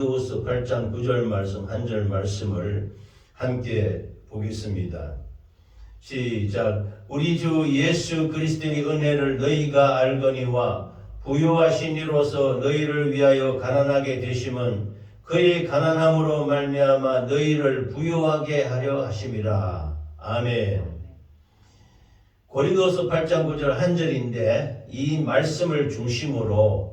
고린도후서 8장 9절 말씀 한 절 말씀을 함께 보겠습니다. 시작. 우리 주 예수 그리스도의 은혜를 너희가 알거니와 부요하신 이로서 너희를 위하여 가난하게 되심은 그의 가난함으로 말미암아 너희를 부요하게 하려 하심이라. 아멘. 고린도서 8장 9절 한 절인데 이 말씀을 중심으로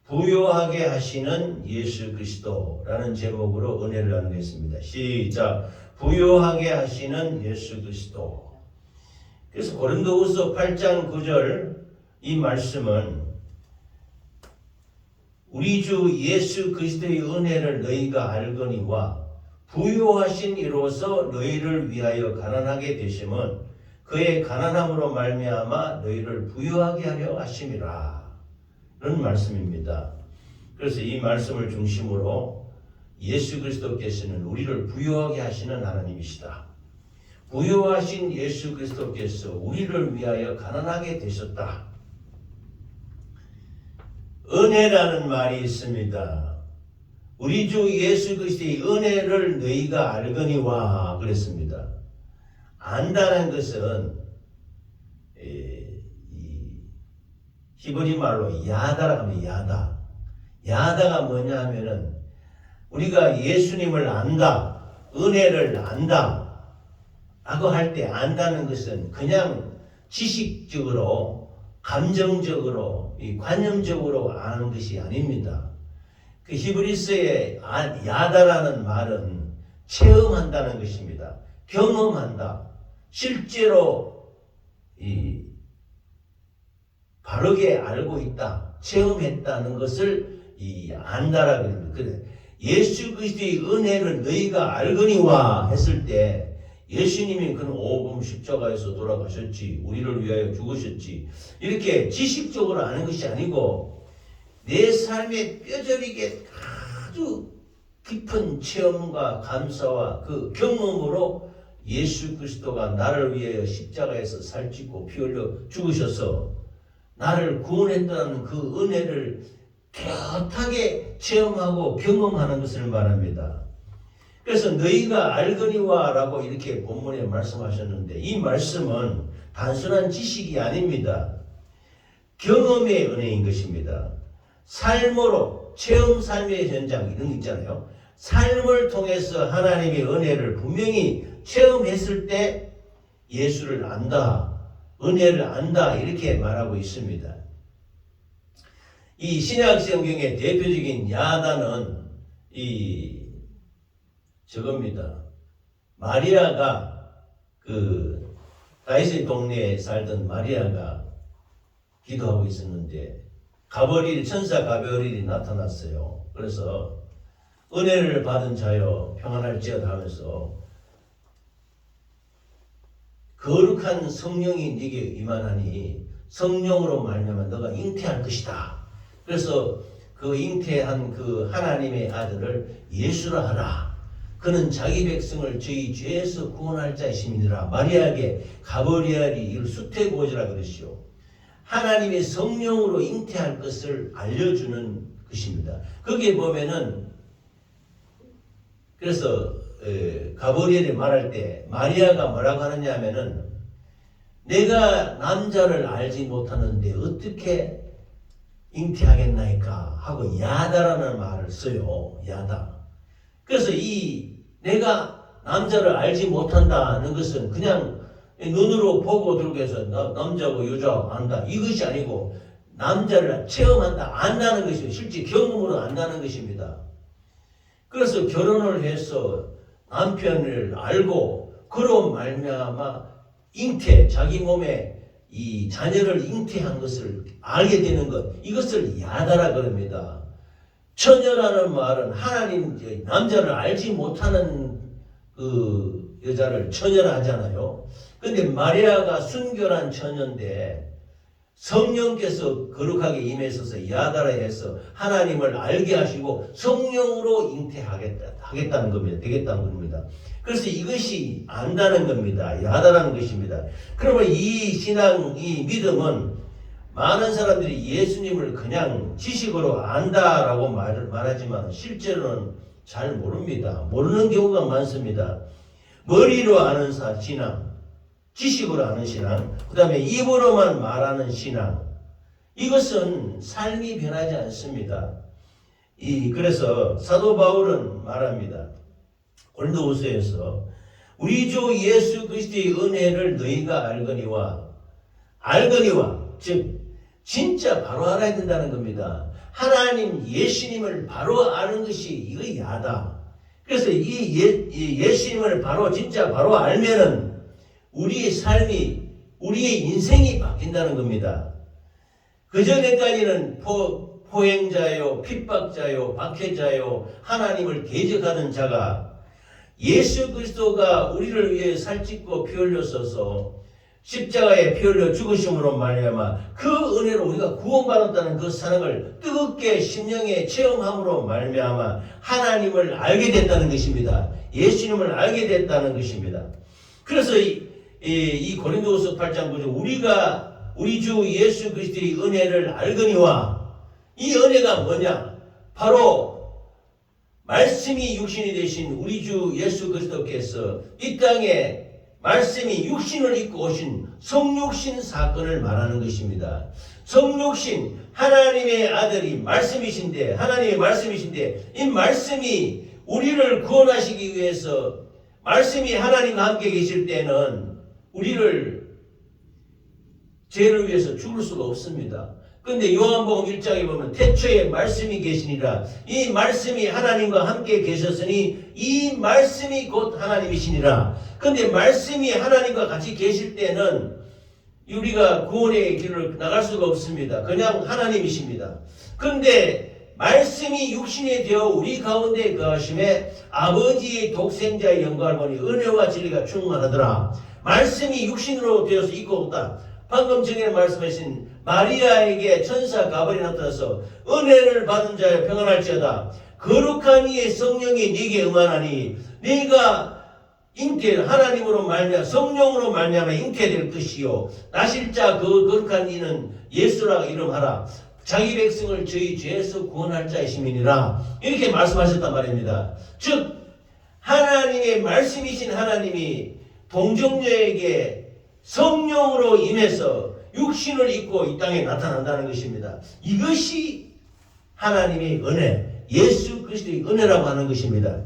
부요하게 하시는 예수 그리스도라는 제목으로 은혜를 나누겠습니다. 시작. 부요하게 하시는 예수 그리스도. 그래서 고린도후서 8장 9절 이 말씀은 우리 주 예수 그리스도의 은혜를 너희가 알거니와 부요하신 이로서 너희를 위하여 가난하게 되심은 그의 가난함으로 말미암아 너희를 부요하게 하려 하심이라. 그런 말씀입니다. 그래서 이 말씀을 중심으로 예수 그리스도께서는 우리를 부요하게 하시는 하나님이시다. 부요하신 예수 그리스도께서 우리를 위하여 가난하게 되셨다. 은혜라는 말이 있습니다. 우리 주 예수 그리스도의 은혜를 너희가 알거니와 그랬습니다. 안다는 것은 히브리 말로 야다라고 합니다. 야다가 뭐냐 하면은 우리가 예수님을 안다, 은혜를 안다 라고 할 때 안다는 것은 그냥 지식적으로, 감정적으로, 관념적으로 아는 것이 아닙니다. 그 히브리서의 야다라는 말은 체험한다는 것입니다. 경험한다. 실제로 바르게 알고 있다, 체험했다는 것을 안다라고 합니다. 그래, 예수 그리스도의 은혜를 너희가 알거니와 했을 때 예수님이 그는 오금 십자가에서 돌아가셨지, 우리를 위하여 죽으셨지, 이렇게 지식적으로 아는 것이 아니고 내 삶에 뼈저리게 아주 깊은 체험과 감사와 그 경험으로 예수 그리스도가 나를 위하여 십자가에서 살찌고 피 흘려 죽으셔서 나를 구원했다는 그 은혜를 깨끗하게 체험하고 경험하는 것을 말합니다. 그래서 너희가 알거니와 라고 이렇게 본문에 말씀하셨는데 이 말씀은 단순한 지식이 아닙니다. 경험의 은혜인 것입니다. 삶으로, 체험 삶의 현장 이런 거 있잖아요. 삶을 통해서 하나님의 은혜를 분명히 체험했을 때 예수를 안다, 은혜를 안다 이렇게 말하고 있습니다. 이 신약성경의 대표적인 야다는 저겁니다. 마리아가 그 다윗의 동네에 살던 마리아가 기도하고 있었는데 천사 가브리엘이 나타났어요. 그래서 은혜를 받은 자여 평안할지어다 하면서 거룩한 성령이 네게 임하나니 성령으로 말미암아 너가 잉태할 것이다. 그래서 그 잉태한 그 하나님의 아들을 예수라 하라. 그는 자기 백성을 저희 죄에서 구원할 자이심이니라. 마리아에게 가브리엘이 이를 수태고지라 그러시오. 하나님의 성령으로 잉태할 것을 알려주는 것입니다. 거기에 보면은 그래서 가브리엘이 말할 때 마리아가 뭐라고 하느냐 하면은 내가 남자를 알지 못하는데 어떻게 잉태하겠나이까 하고 야다라는 말을 써요. 야다. 그래서 내가 남자를 알지 못한다는 것은 그냥 눈으로 보고 들고 해서 남자고 여자고 안다 이것이 아니고 남자를 체험한다, 안다는 것이 실제 경험으로 안다는 것입니다. 그래서 결혼을 해서 남편을 알고 그로 말미암아 자기 몸에 이 자녀를 잉태한 것을 알게 되는 것, 이것을 야다라 그럽니다. 처녀라는 말은 하나님 남자를 알지 못하는 그 여자를 처녀라 하잖아요. 근데 마리아가 순결한 처녀인데 성령께서 거룩하게 임해서서 야다라 해서 하나님을 알게 하시고 성령으로 잉태하겠다는 겁니다. 되겠다는 겁니다. 그래서 이것이 안다는 겁니다. 야다라는 것입니다. 그러면 이 신앙, 이 믿음은 많은 사람들이 예수님을 그냥 지식으로 안다라고 말하지만 실제로는 잘 모릅니다. 모르는 경우가 많습니다. 머리로 아는 신앙, 지식으로 아는 신앙, 그 다음에 입으로만 말하는 신앙, 이것은 삶이 변하지 않습니다. 그래서 사도 바울은 말합니다. 고린도후서에서 우리 주 예수 그리스도의 은혜를 너희가 알거니와 즉 진짜 바로 알아야 된다는 겁니다. 하나님 예수님을 바로 아는 것이 이거 야다. 그래서 이 예수님을 진짜 바로 알면은 우리의 삶이, 우리의 인생이 바뀐다는 겁니다. 그전에까지는 포행자요, 핍박자요, 박해자요, 하나님을 대적하던 자가 예수 그리스도가 우리를 위해 살찌고 피 흘렸어서 십자가에 피 흘려 죽으심으로 말미암아 그 은혜로 우리가 구원받았다는 그 사랑을 뜨겁게 심령에 체험함으로 말미암아 하나님을 알게 됐다는 것입니다. 예수님을 알게 됐다는 것입니다. 그래서 이 고린도후서 8장 9절 우리가 우리 주 예수 그리스도의 은혜를 알거니와, 이 은혜가 뭐냐? 바로 말씀이 육신이 되신 우리 주 예수 그리스도께서 이 땅에 말씀이 육신을 입고 오신 성육신 사건을 말하는 것입니다. 성육신, 하나님의 아들이 말씀이신데, 하나님의 말씀이신데, 이 말씀이 우리를 구원하시기 위해서, 말씀이 하나님과 함께 계실 때는 우리를 죄를 위해서 죽을 수가 없습니다. 그런데 요한복음 1장에 보면 태초에 말씀이 계시니라, 이 말씀이 하나님과 함께 계셨으니 이 말씀이 곧 하나님이시니라. 그런데 말씀이 하나님과 같이 계실 때는 우리가 구원의 길을 나갈 수가 없습니다. 그냥 하나님이십니다. 그런데 말씀이 육신이 되어 우리 가운데 거하심에 아버지의 독생자의 영광을 보니 은혜와 진리가 충만하더라. 말씀이 육신으로 되어서 있고 없다. 방금 전에 말씀하신 마리아에게 천사 가버리 나타나서 은혜를 받은 자여 평안할지어다. 거룩한 이의 성령이 네게 응하나니 네가 하나님으로 말미암아 성령으로 말미암아 잉태될 것이요 나실자 그 거룩한 이는 예수라 이름하라. 자기 백성을 저희 죄에서 구원할 자이심이니라. 이렇게 말씀하셨단 말입니다. 즉 하나님의 말씀이신 하나님이 동정녀에게 성령으로 임해서 육신을 입고 이 땅에 나타난다는 것입니다. 이것이 하나님의 은혜, 예수 그리스도의 은혜라고 하는 것입니다.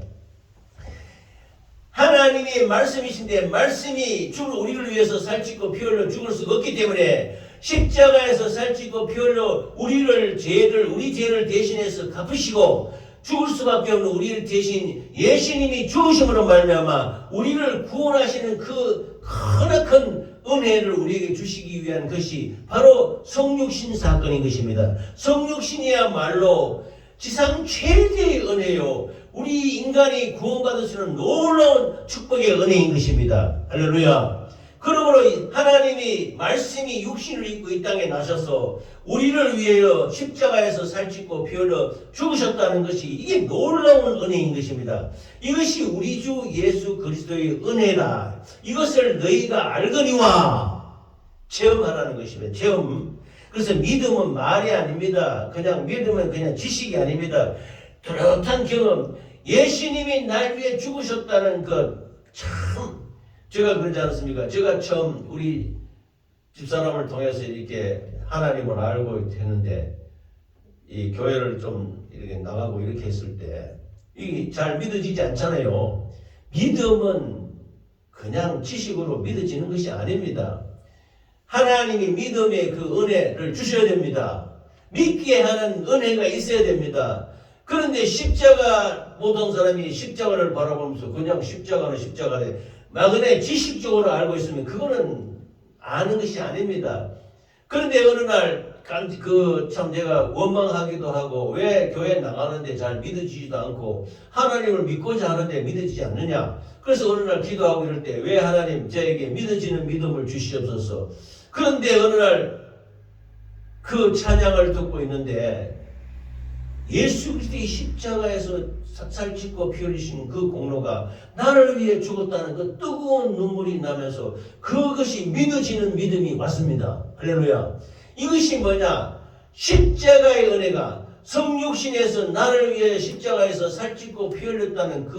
하나님의 말씀이신데 말씀이 우리를 위해서 살찌고 피 흘려 죽을 수가 없기 때문에 십자가에서 살찌고 피 흘려 우리 죄를 대신해서 갚으시고 죽을 수밖에 없는 우리를 대신 예수님이 죽으심으로 말미암아 우리를 구원하시는 그 크나큰 은혜를 우리에게 주시기 위한 것이 바로 성육신 사건인 것입니다. 성육신이야말로 지상 최대의 은혜요, 우리 인간이 구원받을 수 있는 놀라운 축복의 은혜인 것입니다. 할렐루야. 그러므로 하나님이 말씀이 육신을 입고 이 땅에 나셔서 우리를 위하여 십자가에서 살찌고 피 흘려 죽으셨다는 것이 이게 놀라운 은혜인 것입니다. 이것이 우리 주 예수 그리스도의 은혜다. 이것을 너희가 알거니와 체험하라는 것입니다. 체험. 그래서 믿음은 말이 아닙니다. 그냥 믿음은 그냥 지식이 아닙니다. 뚜렷한 경험. 예수님이 날 위해 죽으셨다는 것 참 제가 그러지 않습니까? 제가 처음 우리 집사람을 통해서 이렇게 하나님을 알고 했는데 이 교회를 좀 이렇게 나가고 이렇게 했을 때 이게 잘 믿어지지 않잖아요. 믿음은 그냥 지식으로 믿어지는 것이 아닙니다. 하나님이 믿음의 그 은혜를 주셔야 됩니다. 믿게 하는 은혜가 있어야 됩니다. 그런데 십자가 모든 사람이 십자가를 바라보면서 그냥 십자가는 십자가래 막연히 지식적으로 알고 있으면 그거는 아는 것이 아닙니다. 그런데 어느 날 참 제가 원망하기도 하고 왜 교회 나가는데 잘 믿어지지도 않고 하나님을 믿고자 하는데 믿어지지 않느냐. 그래서 어느 날 기도하고 이럴 때 왜 하나님 저에게 믿어지는 믿음을 주시옵소서. 그런데 어느 날 그 찬양을 듣고 있는데 예수 그리스도의 십자가에서 살찌고 피 흘리신 그 공로가 나를 위해 죽었다는 그 뜨거운 눈물이 나면서 그것이 믿어지는 믿음이 왔습니다. 할렐루야. 이것이 뭐냐? 십자가의 은혜가 성육신에서 나를 위해 십자가에서 살찌고 피 흘렸다는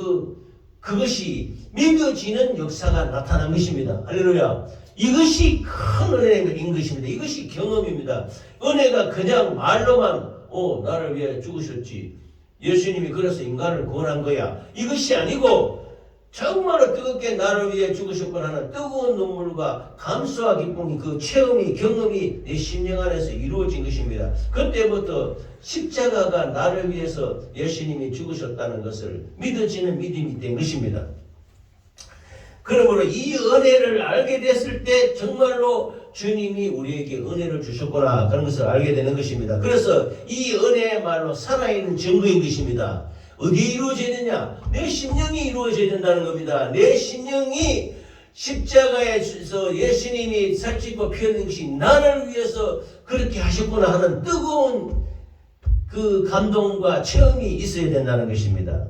그것이 믿어지는 역사가 나타난 것입니다. 할렐루야. 이것이 큰 은혜인 것입니다. 이것이 경험입니다. 은혜가 그냥 말로만 나를 위해 죽으셨지, 예수님이 그래서 인간을 구원한 거야, 이것이 아니고 정말로 뜨겁게 나를 위해 죽으셨구나 하는 뜨거운 눈물과 감사와 기쁨이, 그 체험이, 경험이 내 심령 안에서 이루어진 것입니다. 그때부터 십자가가 나를 위해서 예수님이 죽으셨다는 것을 믿어지는 믿음이 된 것입니다. 그러므로 이 은혜를 알게 됐을 때 정말로 주님이 우리에게 은혜를 주셨구나, 그런 것을 알게 되는 것입니다. 그래서 이 은혜야말로 살아있는 증거인 것입니다. 어디에 이루어지느냐? 내 심령이 이루어져야 된다는 겁니다. 내 심령이 십자가에서 예수님이 살찌고 피 흘린 것이 나를 위해서 그렇게 하셨구나 하는 뜨거운 그 감동과 체험이 있어야 된다는 것입니다.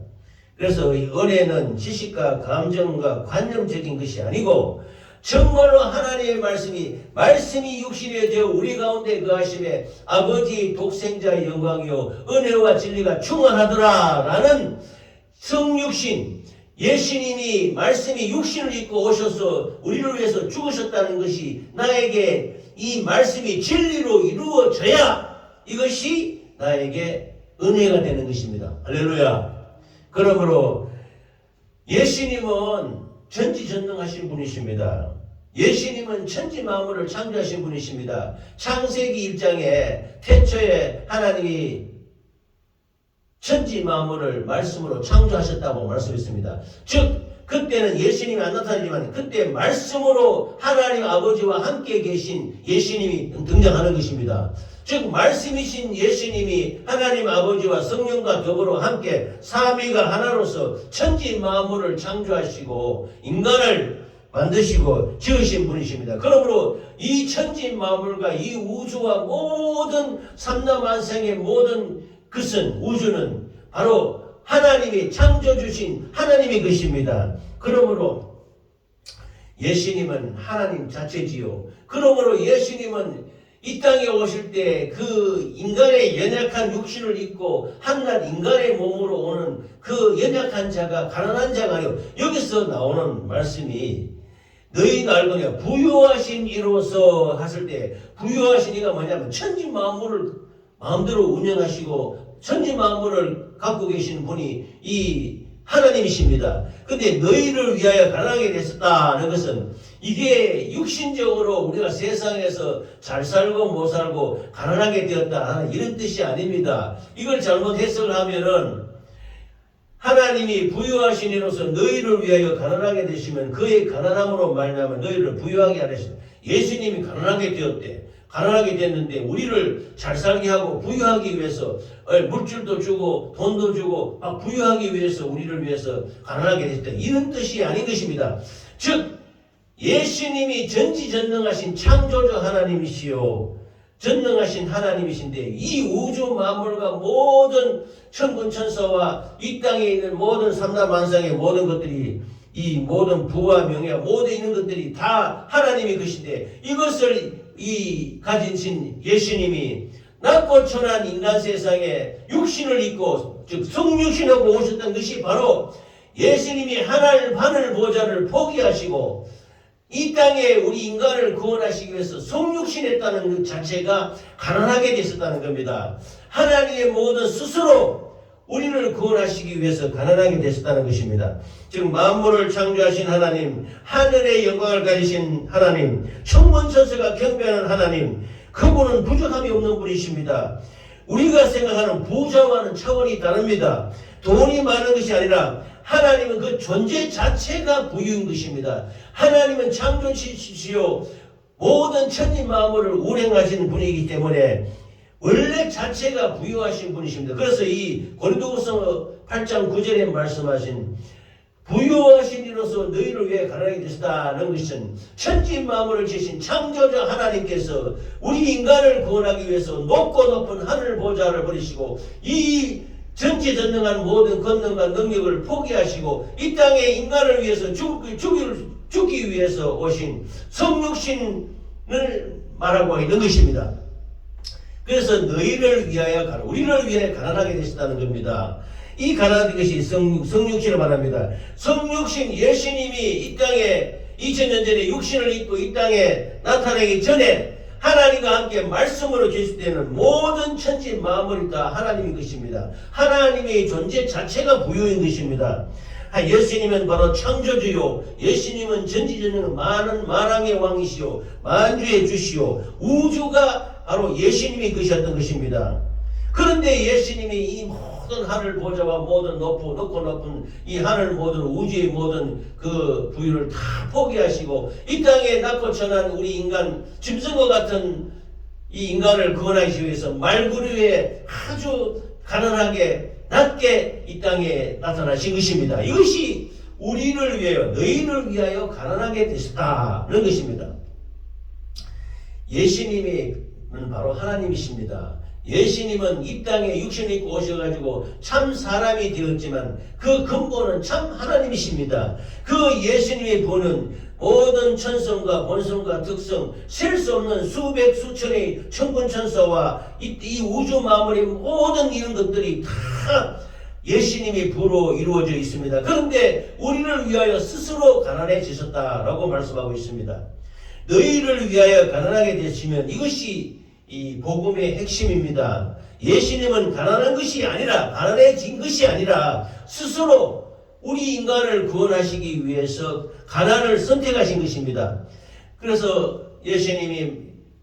그래서 이 은혜는 지식과 감정과 관념적인 것이 아니고 정말로 하나님의 말씀이 육신이 되어 우리 가운데 거하심에 아버지 독생자의 영광이요 은혜와 진리가 충만하더라 라는 성육신, 예수님이 말씀이 육신을 입고 오셔서 우리를 위해서 죽으셨다는 것이 나에게 이 말씀이 진리로 이루어져야 이것이 나에게 은혜가 되는 것입니다. 할렐루야. 그러므로 예수님은 전지전능하신 분이십니다. 예수님은 천지 만물을 창조하신 분이십니다. 창세기 1장에 태초에 하나님이 천지 만물을 말씀으로 창조하셨다고 말씀했습니다. 즉 그때는 예수님이 안 나타나지만 그때 말씀으로 하나님 아버지와 함께 계신 예수님이 등장하는 것입니다. 즉 말씀이신 예수님이 하나님 아버지와 성령과 더불어 함께 삼위가 하나로서 천지 만물을 창조하시고 인간을 만드시고 지으신 분이십니다. 그러므로 이 천지 만물과 이 우주와 모든 삼라만상의 모든 것은, 우주는 바로 하나님이 창조주신 하나님의 것입니다. 그러므로 예수님은 하나님 자체지요. 그러므로 예수님은 이 땅에 오실 때 그 인간의 연약한 육신을 입고 한낱 인간의 몸으로 오는 그 연약한 자가 가난한 자가 아니고, 여기서 나오는 말씀이 너희가 알거냐 부유하신 이로서 하실 때, 부유하신 이가 뭐냐면 천지 만물을 마음대로 운영하시고 천지 만물을 갖고 계시는 분이 이 하나님이십니다. 근데 너희를 위하여 가난하게 됐었다는 것은 이게 육신적으로 우리가 세상에서 잘 살고 못 살고 가난하게 되었다 하는 이런 뜻이 아닙니다. 이걸 잘못 해석을 하면은 하나님이 부유하신 이로서 너희를 위하여 가난하게 되시면 그의 가난함으로 말미암아 너희를 부유하게 하시다. 예수님이 가난하게 되었대. 가난하게 됐는데 우리를 잘 살게 하고 부유하기 위해서 물질도 주고 돈도 주고 막 부유하기 위해서 우리를 위해서 가난하게 됐다. 이런 뜻이 아닌 것입니다. 즉 예수님이 전지전능하신 창조주 하나님이시요 전능하신 하나님이신데 이 우주 만물과 모든 천군천사와 이 땅에 있는 모든 삼라만상의 모든 것들이, 이 모든 부와 명예와 모든 있는 것들이 다 하나님의 것인데, 이것을 가지신 예수님이 낮고 천한 인간 세상에 육신을 입고, 즉 성육신하고 오셨던 것이 바로 예수님이 하늘 보좌를 포기하시고 이 땅에 우리 인간을 구원하시기 위해서 성육신했다는 것 자체가 가난하게 됐었다는 겁니다. 하나님의 모든 스스로 우리를 구원하시기 위해서 가난하게 됐었다는 것입니다. 즉 만물을 창조하신 하나님, 하늘의 영광을 가지신 하나님, 천문천사가 경배하는 하나님, 그분은 부족함이 없는 분이십니다. 우리가 생각하는 부자와는 차원이 다릅니다. 돈이 많은 것이 아니라 하나님은 그 존재 자체가 부유인 것입니다. 하나님은 창조주시요 모든 천지 만물을 운행하시는 분이기 때문에 원래 자체가 부유하신 분이십니다. 그래서 이 고린도후서 8장 9절에 말씀하신 부유하신 이로서 너희를 위해 가난하게 되셨다는 것은 천지 만물을 지으신 창조주 하나님께서 우리 인간을 구원하기 위해서 높고 높은 하늘 보좌를 버리시고 이 전지전능한 모든 권능과 능력을 포기하시고 이 땅에 인간을 위해서 죽기 위해서 오신 성육신을 말하고 있는 것입니다. 그래서 너희를 위하여 우리를 위하여 가난하게 되셨다는 겁니다. 이 가난한 것이 성육신을 말합니다. 성육신 예수님이 이 땅에 2000년 전에 육신을 입고 이 땅에 나타나기 전에 하나님과 함께 말씀으로 계실 때는 모든 천지 만물이 다 하나님의 것입니다. 하나님의 존재 자체가 부유인 것입니다. 예수님은 바로 창조주요, 예수님은 전지전능한 많은 만왕의 왕이시요, 만주의 주시요, 우주가 바로 예수님의 것이었던 것입니다. 그런데 예수님이 이 모든 하늘 보좌와 모든 높고 높은 이 하늘 모든 우주의 모든 그 부유를 다 포기하시고 이 땅에 낮고 천한 우리 인간 짐승과 같은 이 인간을 구원하시기 위해서 말구류에 아주 가난하게 낮게 이 땅에 나타나신 것입니다. 이것이 우리를 위하여 너희를 위하여 가난하게 되셨다는 것입니다. 예수님은 바로 하나님이십니다. 예수님은 이 땅에 육신을 입고 오셔가지고 참 사람이 되었지만 그 근본은 참 하나님이십니다. 그 예수님의 본은 모든 천성과 본성과 특성, 셀 수 없는 수백 수천의 천군천사와 이 우주 만물의 모든 이런 것들이 다 예수님의 부로 이루어져 있습니다. 그런데 우리를 위하여 스스로 가난해지셨다라고 말씀하고 있습니다. 너희를 위하여 가난하게 되시면 이것이 이 복음의 핵심입니다. 예수님은 가난한 것이 아니라 가난해진 것이 아니라 스스로 우리 인간을 구원하시기 위해서 가난을 선택하신 것입니다. 그래서 예수님이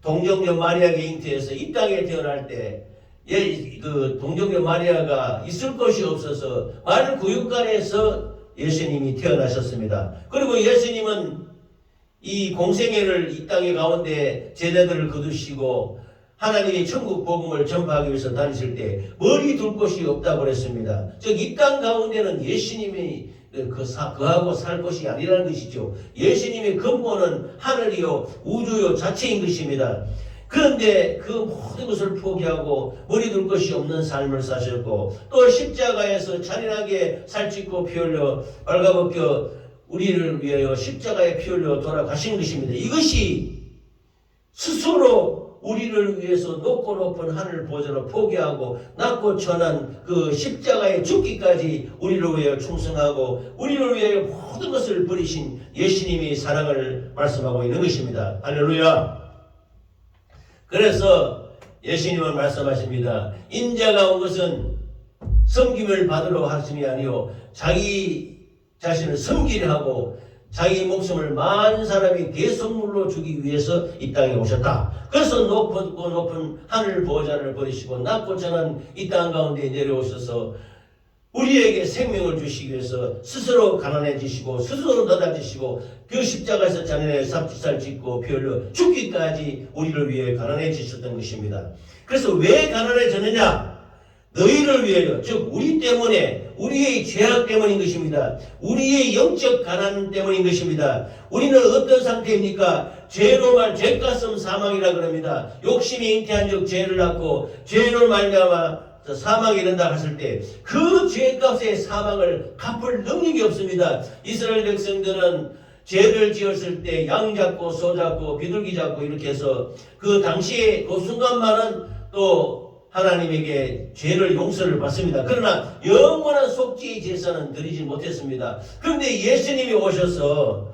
동정녀 마리아에게 잉태해서 이 땅에 태어날 때 그 동정녀 마리아가 있을 곳이 없어서 마을 구육간에서 예수님이 태어나셨습니다. 그리고 예수님은 이 공생애를 이 땅의 가운데 제자들을 거두시고 하나님의 천국 복음을 전파하기 위해서 다니실 때 머리 둘 곳이 없다고 그랬습니다. 즉 이 땅 가운데는 예수님이 그하고 살 것이 아니라는 것이죠. 예수님의 근본은 하늘이요 우주요 자체인 것입니다. 그런데 그 모든 것을 포기하고 머리 둘 것이 없는 삶을 사셨고 또 십자가에서 잔인하게 살찌고 피 흘려 발가벗겨 우리를 위하여 십자가에 피 흘려 돌아가신 것입니다. 이것이 스스로 우리를 위해서 높고 높은 하늘 보좌를 포기하고 낮고 천한 그 십자가에 죽기까지 우리를 위하여 충성하고 우리를 위하여 모든 것을 버리신 예수님의 사랑을 말씀하고 있는 것입니다. 할렐루야. 그래서 예수님은 말씀하십니다. 인자가 온 것은 섬김을 받으러 하심이 아니요 자기 자신을 섬기려 하고 자기 목숨을 많은 사람이 대속물로 주기 위해서 이 땅에 오셨다. 그래서 높은 하늘 보좌를 버리시고 낮고 천한 이 땅 가운데 내려오셔서 우리에게 생명을 주시기 위해서 스스로 가난해지시고 스스로 낮아지시고 그 십자가에서 잔인하게 삽질살 짓고 피 흘려 죽기까지 우리를 위해 가난해지셨던 것입니다. 그래서 왜 가난해졌느냐? 너희를 위하여, 즉 우리 때문에, 우리의 죄악 때문인 것입니다. 우리의 영적 가난 때문인 것입니다. 우리는 어떤 상태입니까? 죄로 죄가슴 사망이라 그럽니다. 욕심이 잉태한 적 죄를 낳고 죄로 말미암아 사망에 이른다 했을 때 그 죄값의 사망을 갚을 능력이 없습니다. 이스라엘 백성들은 죄를 지었을 때 양 잡고 소 잡고 비둘기 잡고 이렇게 해서 그 당시에 그 순간만은 또 하나님에게 죄를 용서를 받습니다. 그러나 영원한 속죄의 제사는 드리지 못했습니다. 그런데 예수님이 오셔서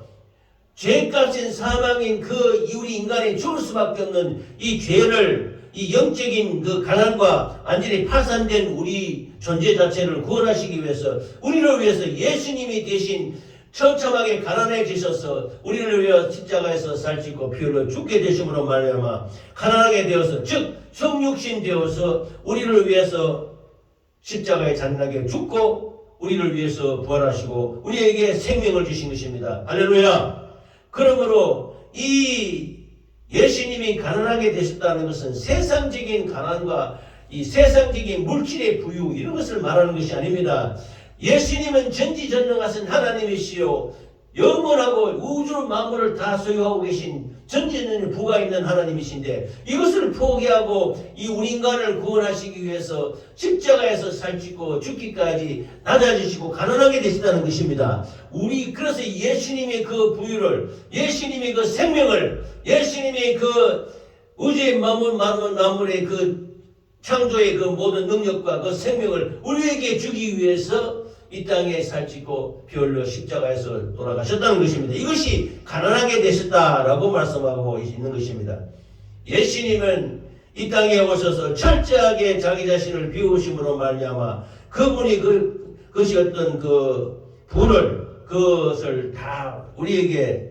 죄값인 사망인 그 우리 인간이 죽을 수밖에 없는 이 죄를 이 영적인 그 가난과 완전히 파산된 우리 존재 자체를 구원하시기 위해서 우리를 위해서 예수님이 대신 처참하게 가난해지셔서 우리를 위하여 십자가에서 살찌고 피 흘려 죽게 되심으로 말미암아 가난하게 되어서 즉 성육신 되어서 우리를 위해서 십자가에 잔인하게 죽고 우리를 위해서 부활하시고 우리에게 생명을 주신 것입니다. 할렐루야. 그러므로 이 예수님이 가난하게 되셨다는 것은 세상적인 가난과 이 세상적인 물질의 부유 이런 것을 말하는 것이 아닙니다. 예수님은 전지전능하신 하나님이시요 영원하고 우주 만물을 다 소유하고 계신 전지전능의 부가 있는 하나님이신데 이것을 포기하고 이 우리 인간을 구원하시기 위해서 십자가에서 살찌고 죽기까지 낮아지시고 가난하게 되시다는 것입니다. 그래서 예수님의 그 부유를 예수님의 그 생명을 예수님의 그 우주의 만물의 그 창조의 그 모든 능력과 그 생명을 우리에게 주기 위해서 이 땅에 살찌고 피 흘려 십자가에서 돌아가셨다는 것입니다. 이것이 가난하게 되셨다라고 말씀하고 있는 것입니다. 예수님은 이 땅에 오셔서 철저하게 자기 자신을 비우심으로 말미암아 그분이 그것이 어떤 그 분을 그것을 다 우리에게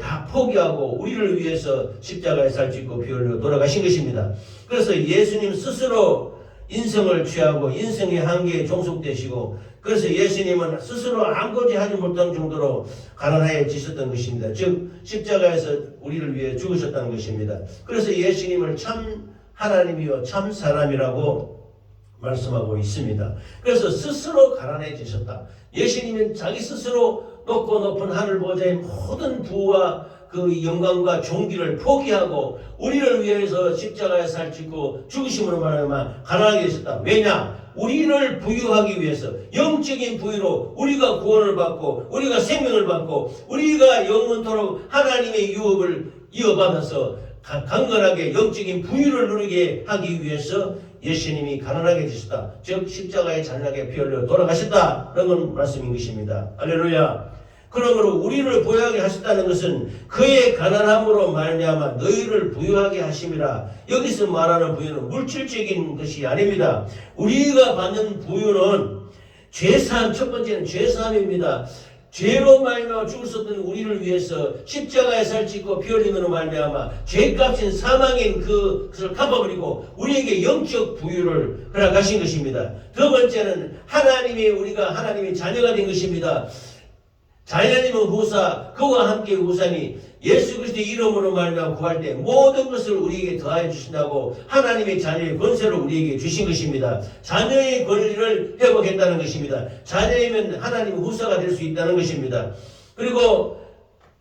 다 포기하고 우리를 위해서 십자가에 살찌고 피 흘려 돌아가신 것입니다. 그래서 예수님 스스로 인성을 취하고 인성의 한계에 종속되시고 그래서 예수님은 스스로 아무것도 하지 못한 정도로 가난해지셨던 것입니다. 즉 십자가에서 우리를 위해 죽으셨다는 것입니다. 그래서 예수님을 참 하나님이요 참 사람이라고 말씀하고 있습니다. 그래서 스스로 가난해지셨다. 예수님은 자기 스스로 높고 높은 하늘 보좌의 모든 부와 그 영광과 존귀를 포기하고 우리를 위해서 십자가에 살찌고 죽으심으로 말하면 가난하게 되셨다. 왜냐? 우리를 부유하기 위해서 영적인 부유로 우리가 구원을 받고 우리가 생명을 받고 우리가 영원토록 하나님의 유업을 이어받아서 강건하게 영적인 부유를 누리게 하기 위해서 예수님이 가난하게 되셨다. 즉 십자가에 잔인하게 피 흘려 돌아가셨다는 건 말씀인 것입니다. 할렐루야. 그러므로 우리를 부유하게 하셨다는 것은 그의 가난함으로 말미암아 너희를 부유하게 하심이라. 여기서 말하는 부유는 물질적인 것이 아닙니다. 우리가 받는 부유는 죄사함, 첫 번째는 죄사함입니다. 죄로 말미암아 죽을 수 없는 우리를 위해서 십자가에 살찌고 피 흘림으로 말미암아 죄값인 사망인 그것을 갚아버리고 우리에게 영적 부유를 허락하신 것입니다. 두 번째는 하나님이 우리가 하나님의 자녀가 된 것입니다. 자녀님은 후사, 그와 함께 후사니 예수 그리스도의 이름으로 말미암아 구할 때 모든 것을 우리에게 더하여 주신다고 하나님의 자녀의 권세를 우리에게 주신 것입니다. 자녀의 권리를 회복했다는 것입니다. 자녀이면 하나님 후사가 될 수 있다는 것입니다. 그리고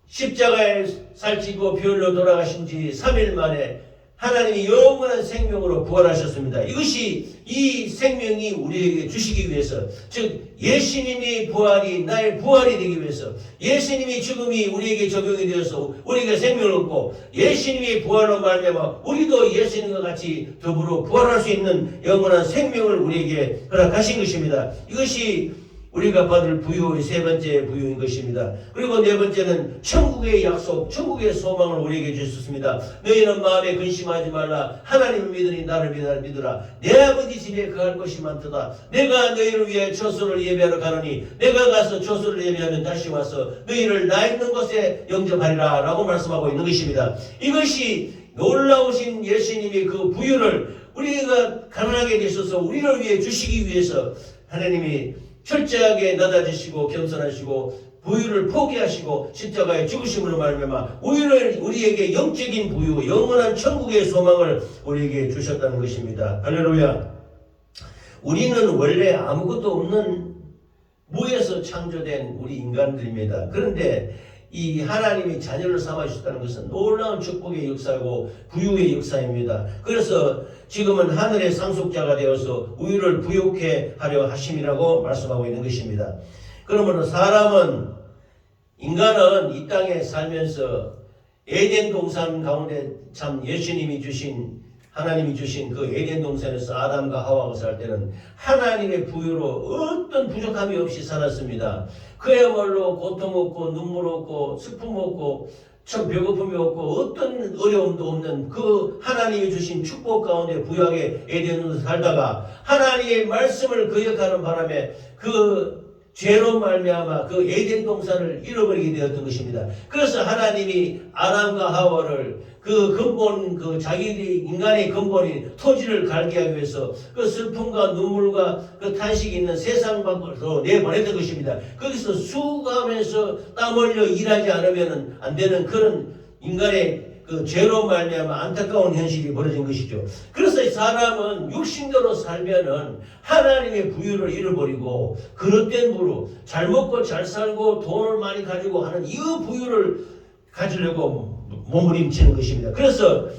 십자가에 살찌고 피 흘려 돌아가신 지 3일 만에 하나님이 영원한 생명으로 부활하셨습니다. 이것이 이 생명이 우리에게 주시기 위해서, 즉 예수님이 부활이 나의 부활이 되기 위해서, 예수님이 죽음이 우리에게 적용이 되어서 우리가 생명을 얻고 예수님이 부활로 말미암아 우리도 예수님과 같이 더불어 부활할 수 있는 영원한 생명을 우리에게 허락하신 것입니다. 이것이 우리가 받을 부유의 세 번째 부유인 것입니다. 그리고 네 번째는 천국의 약속, 천국의 소망을 우리에게 주셨습니다. 너희는 마음에 근심하지 말라. 하나님을 믿으니 나를 믿으라. 내 아버지 집에 거할 것이 많도다. 내가 너희를 위해 처소를 예배하러 가노니 내가 가서 처소를 예배하면 다시 와서 너희를 나 있는 곳에 영접하리라 라고 말씀하고 있는 것입니다. 이것이 놀라우신 예수님이 그 부유를 우리가 가난하게 되셔서 우리를 위해 주시기 위해서 하나님이 철저하게 낮아지시고 겸손하시고 부유를 포기하시고 십자가에 죽으심으로 말미암아 우리에게 영적인 부유, 영원한 천국의 소망을 우리에게 주셨다는 것입니다. 할렐루야. 우리는 원래 아무것도 없는 무에서 창조된 우리 인간들입니다. 그런데 이 하나님이 자녀를 삼아주셨다는 것은 놀라운 축복의 역사고 부유의 역사입니다. 그래서 지금은 하늘의 상속자가 되어서 우리를 부유케 하려 하심이라고 말씀하고 있는 것입니다. 그러므로 인간은 이 땅에 살면서 에덴 동산 가운데 참 예수님이 주신 하나님이 주신 그 에덴 동산에서 아담과 하와가 살 때는 하나님의 부유로 어떤 부족함이 없이 살았습니다. 그야말로 고통 없고 눈물 없고 슬픔 없고 참 배고픔이 없고 어떤 어려움도 없는 그 하나님이 주신 축복 가운데 부유하게 에덴으로 살다가 하나님의 말씀을 거역하는 바람에 그 죄로 말미암아 그 에덴 동산을 잃어버리게 되었던 것입니다. 그래서 하나님이 아담과 하와를 그 근본, 그 자기들이 인간의 근본인 토지를 갈게 하기 위해서 그 슬픔과 눈물과 그 탄식이 있는 세상 밖으로 내보냈던 것입니다. 거기서 수고하면서 땀 흘려 일하지 않으면 안 되는 그런 인간의 그 죄로 말미암아 안타까운 현실이 벌어진 것이죠. 그래서 사람은 육신대로 살면은 하나님의 부유를 잃어버리고 그릇된 부로 잘 먹고 잘 살고 돈을 많이 가지고 하는 이 부유를 가지려고 몸부림치는 것입니다. 그래서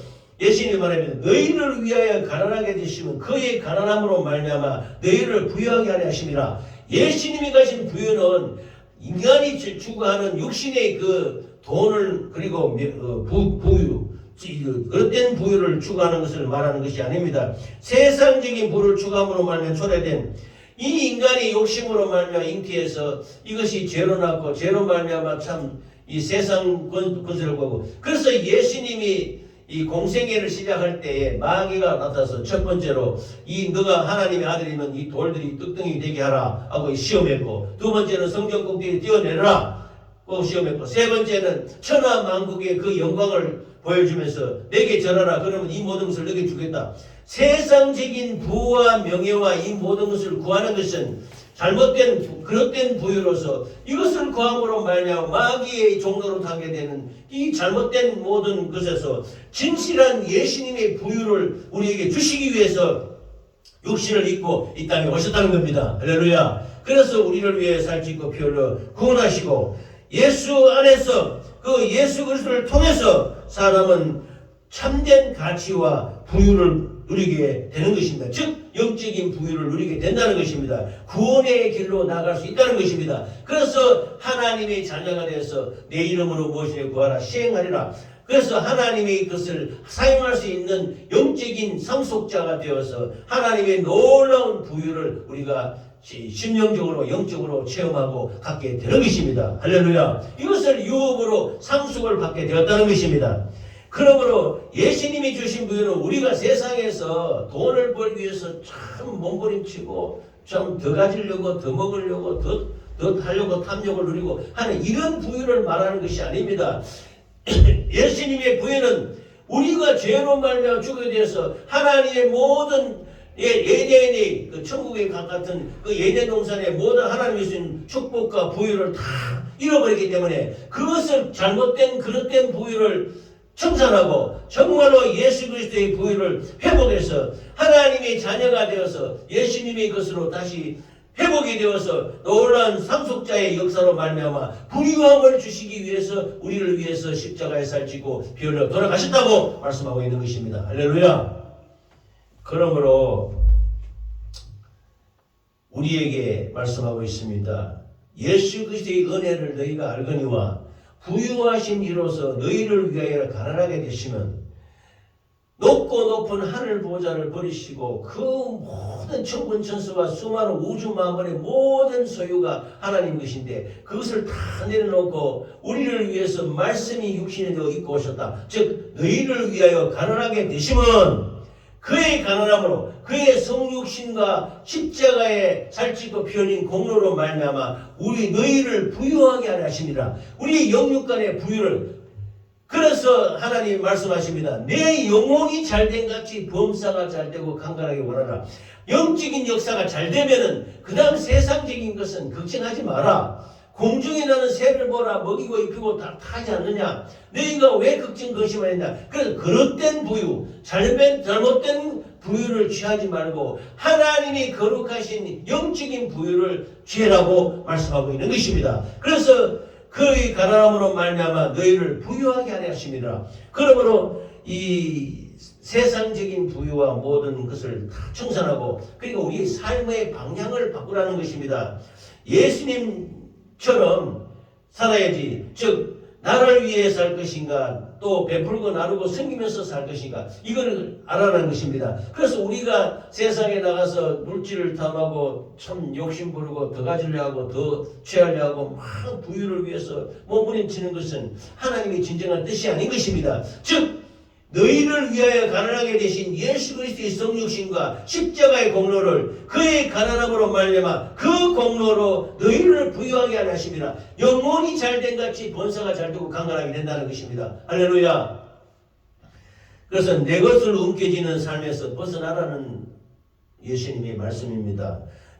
예수님이 말합니다. 너희를 위하여 가난하게 되시면 그의 가난함으로 말미암아 너희를 부유하게 하려 하심이라. 예수님이 가진 부유는 인간이 추구하는 육신의 그 돈을 그리고 부유 그릇된 부유를 추구하는 것을 말하는 것이 아닙니다. 세상적인 부를 추구함으로 말하면 초래된 이 인간이 욕심으로 말미암아 잉태해서 이것이 죄로 났고 죄로 말미암아 참 이 세상 권세를 보고 그래서 예수님이 이 공생애를 시작할 때에 마귀가 나타나서 첫 번째로 이 너가 하나님의 아들이면 이 돌들이 떡덩이 되게 하라 하고 시험했고 두 번째는 성전 꼭대기에 띄워내라 꼭 시험했고 세 번째는 천하 만국의 그 영광을 보여주면서 내게 절하라 그러면 이 모든 것을 너게 주겠다. 세상적인 부와 명예와 이 모든 것을 구하는 것은 잘못된 그릇된 부유로서 이것을 구함으로 말미암아 마귀의 종로로 타게 되는 이 잘못된 모든 것에서 진실한 예수님의 부유를 우리에게 주시기 위해서 육신을 입고 이 땅에 오셨다는 겁니다. 할렐루야. 그래서 우리를 위해 살찌고 피 흘려 구원하시고 예수 안에서 그 예수 그리스도를 통해서 사람은 참된 가치와 부유를 누리게 되는 것입니다. 즉 영적인 부유를 누리게 된다는 것입니다. 구원의 길로 나갈 수 있다는 것입니다. 그래서 하나님의 자녀가 되어서 내 이름으로 무엇을 구하라 시행하리라. 그래서 하나님의 것을 사용할 수 있는 영적인 상속자가 되어서 하나님의 놀라운 부유를 우리가 심령적으로 영적으로 체험하고 갖게 되는 것입니다. 할렐루야. 이것을 유업으로 상속을 받게 되었다는 것입니다. 그러므로 예수님이 주신 부유는 우리가 세상에서 돈을 벌기 위해서 참 몸부림치고 좀 더 가지려고 더 먹으려고 더 하려고 탐욕을 누리고 하는 이런 부유를 말하는 것이 아닙니다. 예수님의 부유는 우리가 죄로 말미암아 죽게 되어서 하나님의 모든 에덴의 그 천국의 각 같은 그 에덴 동산의 모든 하나님의 주신 축복과 부유를 다 잃어버렸기 때문에 그것을 잘못된 그릇된 부유를 청산하고 정말로 예수 그리스도의 부유를 회복해서 하나님의 자녀가 되어서 예수님의 것으로 다시 회복이 되어서 놀라운 상속자의 역사로 말미암아 부유함을 주시기 위해서 우리를 위해서 십자가에 살찌고 피 흘려 돌아가셨다고 말씀하고 있는 것입니다. 할렐루야. 그러므로 우리에게 말씀하고 있습니다. 예수 그리스도의 은혜를 너희가 알거니와 부유하신 이로서 너희를 위하여 가난하게 되시면 높고 높은 하늘 보좌를 버리시고 그 모든 천군 천수와 수많은 우주 만물의 모든 소유가 하나님 것인데 그것을 다 내려놓고 우리를 위해서 말씀이 육신에 되어 입고 오셨다. 즉 너희를 위하여 가난하게 되시면 그의 가난함으로 그의 성육신과 십자가에 살찌고 피 흘린 공로로 말미암아 우리 너희를 부유하게 하려 하십니다. 우리 영육간의 부유를 그래서 하나님이 말씀하십니다. 내 영혼이 잘된 같이 범사가 잘되고 강건하게 원하라. 영적인 역사가 잘되면은 그 다음 세상적인 것은 걱정하지 마라. 공중에 나는 새를 보라 먹이고 입히고 다 타지 않느냐. 너희가 왜 걱정 근심하느냐. 그래서 그릇된 부유 잘못된 부유를 취하지 말고 하나님이 거룩하신 영적인 부유를 취하라고 말씀하고 있는 것입니다. 그래서 그의 가난함으로 말미암아 너희를 부유하게 하려 하십니다. 그러므로 이 세상적인 부유와 모든 것을 다 청산하고 그리고 우리의 삶의 방향을 바꾸라는 것입니다. 예수님처럼 살아야지. 즉 나를 위해 살 것인가 또 베풀고 나누고 섬기면서 살 것인가 이걸 알아라는 것입니다. 그래서 우리가 세상에 나가서 물질을 탐하고 참 욕심 부르고 더 가지려 하고 더 취하려 하고 막 부유를 위해서 몸부림치는 것은 하나님의 진정한 뜻이 아닌 것입니다. 즉 너희를 위하여 가난하게 되신 예수 그리스도의 성육신과 십자가의 공로를 그의 가난함으로 말미암아 그 공로로 너희를 부유하게 하려 하십니다. 영혼이 잘된 같이 본사가 잘되고 강건하게 된다는 것입니다. 할렐루야. 그래서 내 것을 움켜쥐는 삶에서 벗어나라는 예수님의 말씀입니다.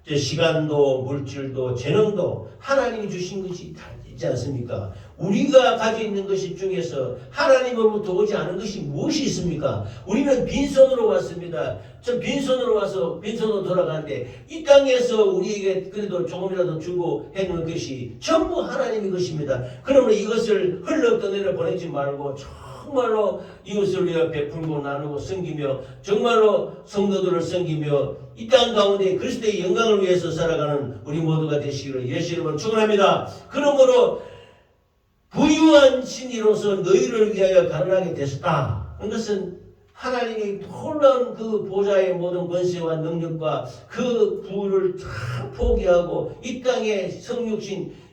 시간도 물질도 재능도 하나님이 주신 것이 다 있지 않습니까? 우리가 가지고 있는 것이 중에서 하나님으로부터 오지 않은 것이 무엇이 있습니까? 우리는 빈손으로 왔습니다. 좀 빈손으로 와서 빈손으로 돌아가는데 이 땅에서 우리에게 그래도 조금이라도 주고 해놓은 것이 전부 하나님의 것입니다. 그러면 이것을 흘러 떠내려 보내지 말고 정말로 이웃을 위해 베풀고 나누고 섬기며 정말로 성도들을 섬기며 이 땅 가운데 그리스도의 영광을 위해서 살아가는 우리 모두가 되시기를 예수 이름으로 축원합니다. 그러므로 부유한 신이로서 너희를 위하여 가난하게 되셨다. 그것은 하나님이 놀라운 그 보좌의 모든 권세와 능력과 그 부를 다 포기하고 이 땅에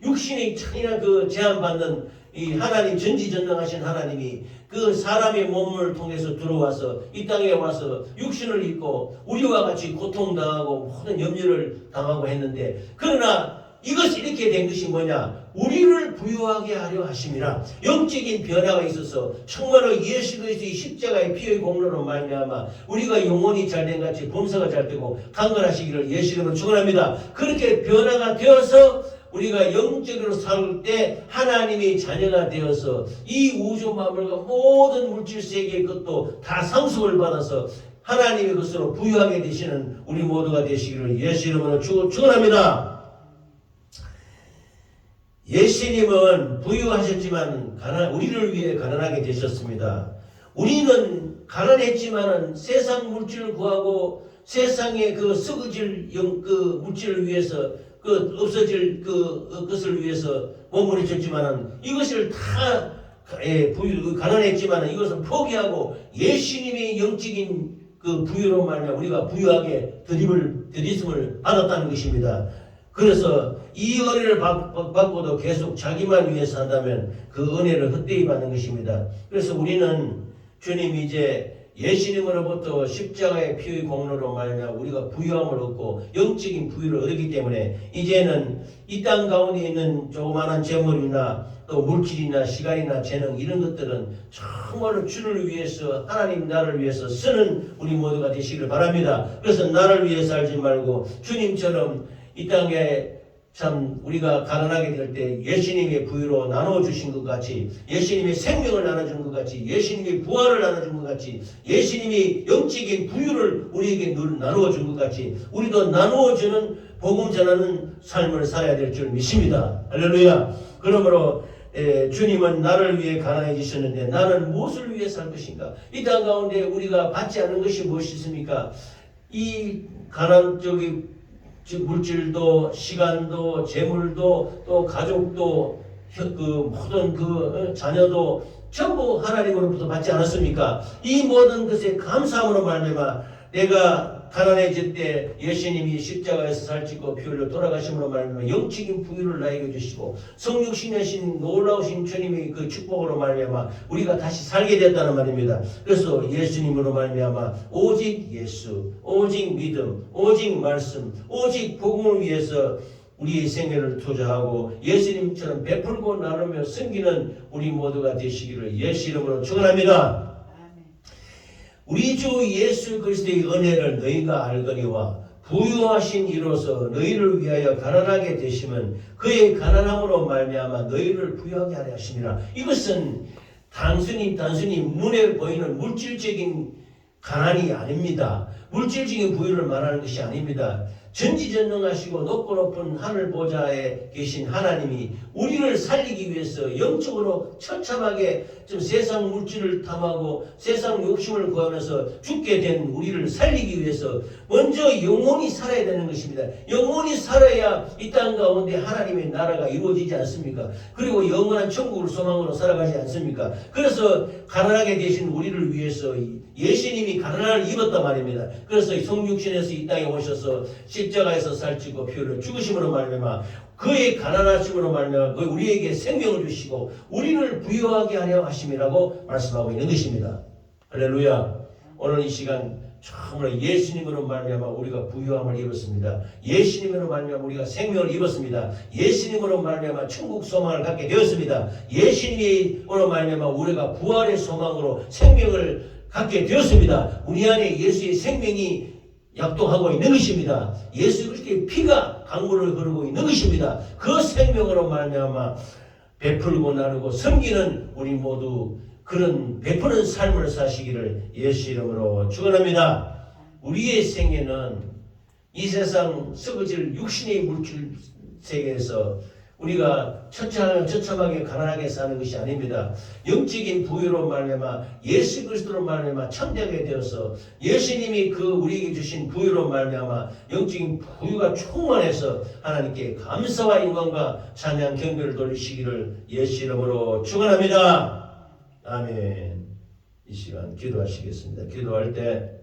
육신의 찬이나 그 제한받는 이 하나님 전지전능하신 하나님이 그 사람의 몸을 통해서 들어와서 이 땅에 와서 육신을 입고 우리와 같이 고통당하고 모든 염려를 당하고 했는데, 그러나 이것이 이렇게 된 것이 뭐냐? 우리를 부유하게 하려 하심이라. 영적인 변화가 있어서 정말로 예수 그리스도의 십자가의 피의 공로로 말미암아 우리가 영혼이 잘된 같이 범사가 잘되고 강건하시기를 예수 이름으로 축원합니다. 그렇게 변화가 되어서 우리가 영적으로 살 때 하나님의 자녀가 되어서 이 우주 만물과 모든 물질 세계의 것도 다 상속을 받아서 하나님의 것으로 부유하게 되시는 우리 모두가 되시기를 예수 이름으로 축원합니다. 예수님은 부유하셨지만 우리를 위해 가난하게 되셨습니다. 우리는 가난했지만 세상 물질을 구하고 세상의 그 썩어질 그 물질을 위해서 그 없어질 것을 위해서 몸부림쳤지만 이것을 다 가난했지만 이것을 포기하고 예수님의 영적인 그 부유로 말미암아 우리가 부유하게 드리심을 받았다는 것입니다. 그래서 이 은혜를 받고도 계속 자기만 위해 산다면 그 은혜를 헛되이 받는 것입니다. 그래서 우리는 주님이 이제 예수님으로부터 십자가의 피의 공로로 말미암아 우리가 부유함을 얻고 영적인 부유를 얻었기 때문에 이제는 이 땅 가운데 있는 조그마한 재물이나 또 물질이나 시간이나 재능 이런 것들은 정말로 주를 위해서 하나님 나를 위해서 쓰는 우리 모두가 되시기를 바랍니다. 그래서 나를 위해 살지 말고 주님처럼 이 땅에 참 우리가 가난하게 될 때 예수님의 부유로 나눠주신 것 같이, 예수님의 생명을 나눠준 것 같이, 예수님의 부활을 나눠준 것 같이, 예수님이 영적인 부유를 우리에게 늘 나누어준 것 같이 우리도 나누어주는 복음 전하는 삶을 살아야 될 줄 믿습니다. 할렐루야. 그러므로 주님은 나를 위해 가난해지셨는데 나는 무엇을 위해 살 것인가? 이 땅 가운데 우리가 받지 않은 것이 무엇이 있습니까? 이 가난적인 물질도 시간도 재물도 또 가족도 그 모든 자녀도 전부 하나님으로부터 받지 않았습니까? 이 모든 것에 감사함으로 말미암아 내가 가난해질 때 예수님이 십자가에서 살찌고 피 흘려 돌아가심으로 말미암아 영적인 부유를 나에게 주시고 성육신하신 놀라우신 주님의 그 축복으로 말미암아 우리가 다시 살게 됐다는 말입니다. 그래서 예수님으로 말미암아 오직 예수, 오직 믿음, 오직 말씀, 오직 복음을 위해서 우리의 생애를 투자하고 예수님처럼 베풀고 나누며 섬기는 우리 모두가 되시기를 예수 이름으로 축원합니다. 우리 주 예수 그리스도의 은혜를 너희가 알거니와 부유하신 이로서 너희를 위하여 가난하게 되시면 그의 가난함으로 말미암아 너희를 부유하게 하려 하심이라. 이것은 단순히 눈에 보이는 물질적인 가난이 아닙니다. 물질적인 부유를 말하는 것이 아닙니다. 전지전능하시고 높고 높은 하늘 보좌에 계신 하나님이 우리를 살리기 위해서 영적으로 처참하게 좀 세상 물질을 탐하고 세상 욕심을 구하면서 죽게 된 우리를 살리기 위해서 먼저 영혼이 살아야 되는 것입니다. 영혼이 살아야 이 땅 가운데 하나님의 나라가 이루어지지 않습니까? 그리고 영원한 천국을 소망으로 살아가지 않습니까? 그래서 가난하게 되신 우리를 위해서 예수님이 가난을 입었단 말입니다. 그래서 성육신에서 이 땅에 오셔서 십자가에서 살찌고 피 흘려 죽으심으로 말미암아 그의 가난하심으로 말미암아 우리에게 생명을 주시고 우리를 부유하게 하려 하심이라고 말씀하고 있는 것입니다. 할렐루야. 오늘 이 시간 정말 예수님으로 말미암아 우리가 부유함을 입었습니다. 예수님으로 말미암아 우리가 생명을 입었습니다. 예수님으로 말미암아 천국 소망을 갖게 되었습니다. 예수님으로 말미암아 우리가 부활의 소망으로 생명을 갖게 되었습니다. 우리 안에 예수의 생명이 약동하고 있는 것입니다. 예수 그리스도의 피가 강물을 흐르고 있는 것입니다. 그 생명으로 말미암아 베풀고 나누고 섬기는 우리 모두 그런 베푸는 삶을 사시기를 예수 이름으로 축원합니다. 우리의 생애는 이 세상 썩어질 육신의 물질 세계에서 우리가 처참하게 가난하게 사는 것이 아닙니다. 영적인 부유로 말미암아 예수 그리스도로 말미암아 참되게 되어서 예수님이 그 우리에게 주신 부유로 말미암아 영적인 부유가 충만해서 하나님께 감사와 영광과 찬양 경배를 돌리시기를 예수 이름으로 축원합니다. 아멘. 이 시간 기도하시겠습니다. 기도할 때